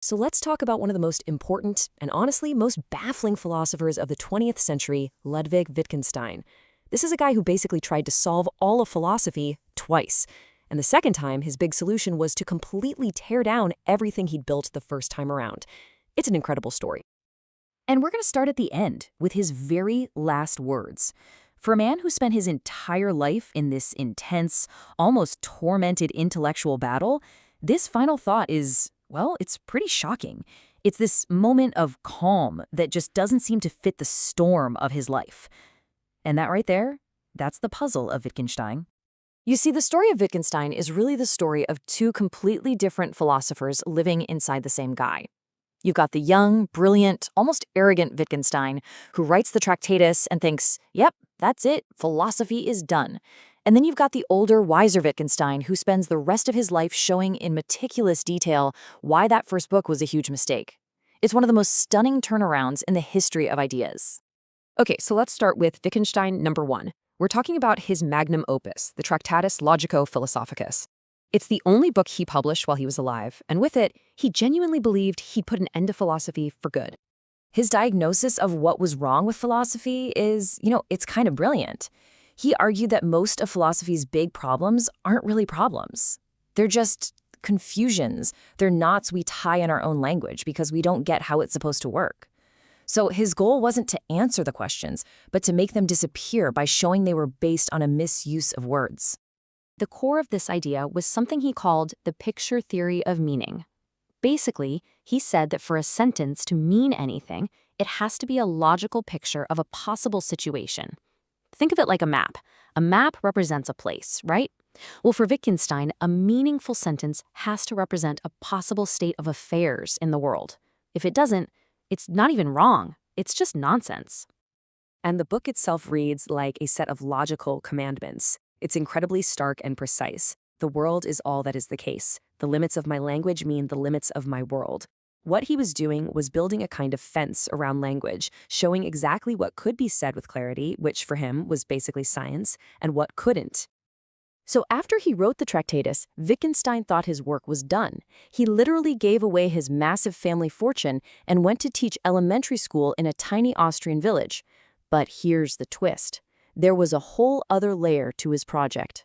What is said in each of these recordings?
So let's talk about one of the most important and honestly most baffling philosophers of the 20th century, Ludwig Wittgenstein. This is a guy who basically tried to solve all of philosophy twice. And the second time, his big solution was to completely tear down everything he'd built the first time around. It's an incredible story. And we're going to start at the end with his very last words. For a man who spent his entire life in this intense, almost tormented intellectual battle, this final thought is, well, it's pretty shocking. It's this moment of calm that just doesn't seem to fit the storm of his life. And that right there, that's the puzzle of Wittgenstein. You see, the story of Wittgenstein is really the story of two completely different philosophers living inside the same guy. You've got the young, brilliant, almost arrogant Wittgenstein who writes the Tractatus and thinks, yep, that's it, philosophy is done. And then you've got the older, wiser Wittgenstein who spends the rest of his life showing in meticulous detail why that first book was a huge mistake. It's one of the most stunning turnarounds in the history of ideas. Okay, so let's start with Wittgenstein number 1. We're talking about his magnum opus, the Tractatus Logico-Philosophicus. It's the only book he published while he was alive, and with it, he genuinely believed he'd put an end to philosophy for good. His diagnosis of what was wrong with philosophy is, it's kind of brilliant. He argued that most of philosophy's big problems aren't really problems. They're just confusions. They're knots we tie in our own language because we don't get how it's supposed to work. So his goal wasn't to answer the questions, but to make them disappear by showing they were based on a misuse of words. The core of this idea was something he called the picture theory of meaning. Basically, he said that for a sentence to mean anything, it has to be a logical picture of a possible situation. Think of it like a map. A map represents a place, right? Well, for Wittgenstein, a meaningful sentence has to represent a possible state of affairs in the world. If it doesn't, it's not even wrong. It's just nonsense. And the book itself reads like a set of logical commandments. It's incredibly stark and precise. The world is all that is the case. The limits of my language mean the limits of my world. What he was doing was building a kind of fence around language, showing exactly what could be said with clarity, which for him was basically science, and what couldn't. So after he wrote the Tractatus, Wittgenstein thought his work was done. He literally gave away his massive family fortune and went to teach elementary school in a tiny Austrian village. But here's the twist. There was a whole other layer to his project.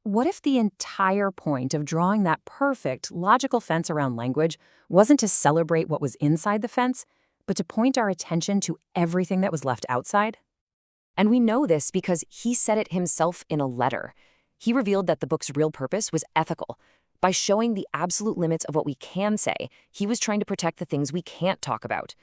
What if the entire point of drawing that perfect, logical fence around language wasn't to celebrate what was inside the fence, but to point our attention to everything that was left outside? And we know this because he said it himself in a letter. He revealed that the book's real purpose was ethical. By showing the absolute limits of what we can say, he was trying to protect the things we can't talk about.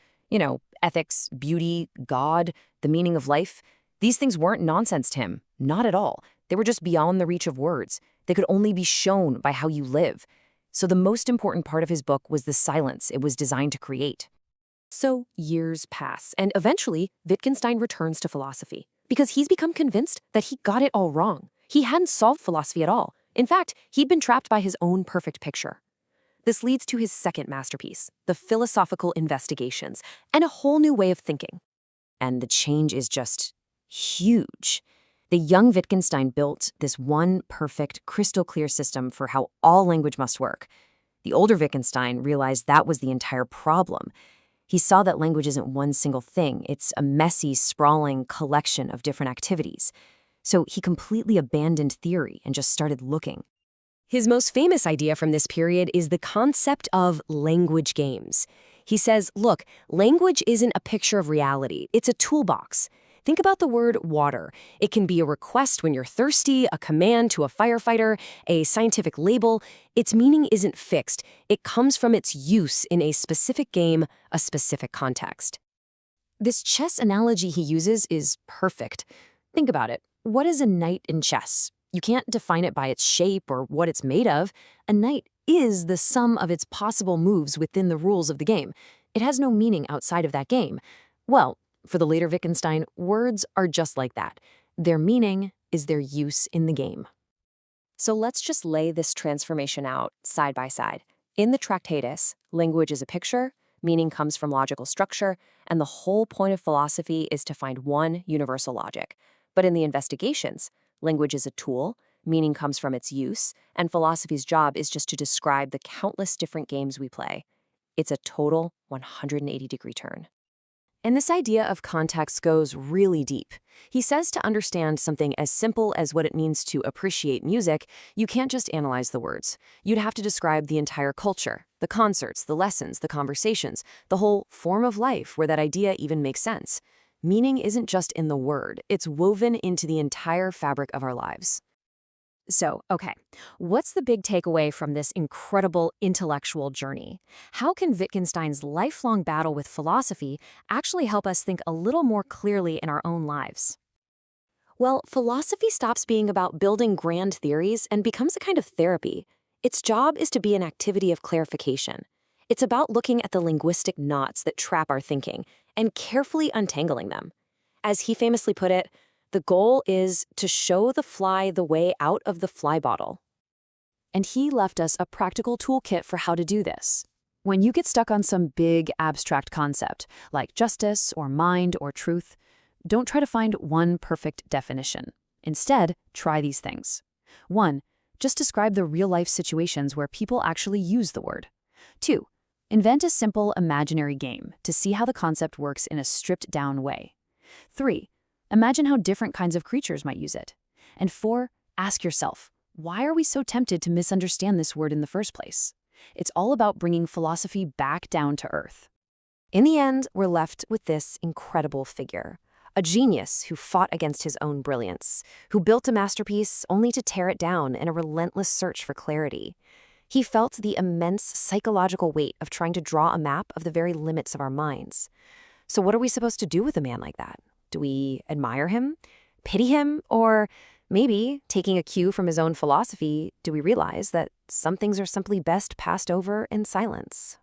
Ethics, beauty, God, the meaning of life. These things weren't nonsense to him, not at all. They were just beyond the reach of words. They could only be shown by how you live. So the most important part of his book was the silence it was designed to create. So years pass, and eventually Wittgenstein returns to philosophy because he's become convinced that he got it all wrong. He hadn't solved philosophy at all. In fact, he'd been trapped by his own perfect picture. This leads to his second masterpiece, the Philosophical Investigations, and a whole new way of thinking. And the change is just huge. The young Wittgenstein built this one perfect, crystal-clear system for how all language must work. The older Wittgenstein realized that was the entire problem. He saw that language isn't one single thing. It's a messy, sprawling collection of different activities. So he completely abandoned theory and just started looking. His most famous idea from this period is the concept of language games. He says, look, language isn't a picture of reality. It's a toolbox. Think about the word water. It can be a request when you're thirsty, a command to a firefighter, a scientific label. Its meaning isn't fixed. It comes from its use in a specific game, a specific context. This chess analogy he uses is perfect. Think about it. What is a knight in chess? You can't define it by its shape or what it's made of. A knight is the sum of its possible moves within the rules of the game. It has no meaning outside of that game. Well, for the later Wittgenstein, words are just like that. Their meaning is their use in the game. So let's just lay this transformation out side by side. In the Tractatus, language is a picture, meaning comes from logical structure, and the whole point of philosophy is to find one universal logic. But in the Investigations, language is a tool, meaning comes from its use, and philosophy's job is just to describe the countless different games we play. It's a total 180-degree turn. And this idea of context goes really deep. He says to understand something as simple as what it means to appreciate music, you can't just analyze the words. You'd have to describe the entire culture, the concerts, the lessons, the conversations, the whole form of life where that idea even makes sense. Meaning isn't just in the word, it's woven into the entire fabric of our lives. So, okay, what's the big takeaway from this incredible intellectual journey? How can Wittgenstein's lifelong battle with philosophy actually help us think a little more clearly in our own lives? Well, philosophy stops being about building grand theories and becomes a kind of therapy. Its job is to be an activity of clarification. It's about looking at the linguistic knots that trap our thinking and carefully untangling them. As he famously put it, the goal is to show the fly the way out of the fly bottle. And he left us a practical toolkit for how to do this. When you get stuck on some big abstract concept, like justice or mind or truth, don't try to find one perfect definition. Instead, try these things. 1. Just describe the real-life situations where people actually use the word. 2. Invent a simple imaginary game to see how the concept works in a stripped-down way. 3. Imagine how different kinds of creatures might use it. And 4, ask yourself, why are we so tempted to misunderstand this word in the first place? It's all about bringing philosophy back down to earth. In the end, we're left with this incredible figure, a genius who fought against his own brilliance, who built a masterpiece only to tear it down in a relentless search for clarity. He felt the immense psychological weight of trying to draw a map of the very limits of our minds. So what are we supposed to do with a man like that? Do we admire him, pity him, or maybe, taking a cue from his own philosophy, do we realize that some things are simply best passed over in silence?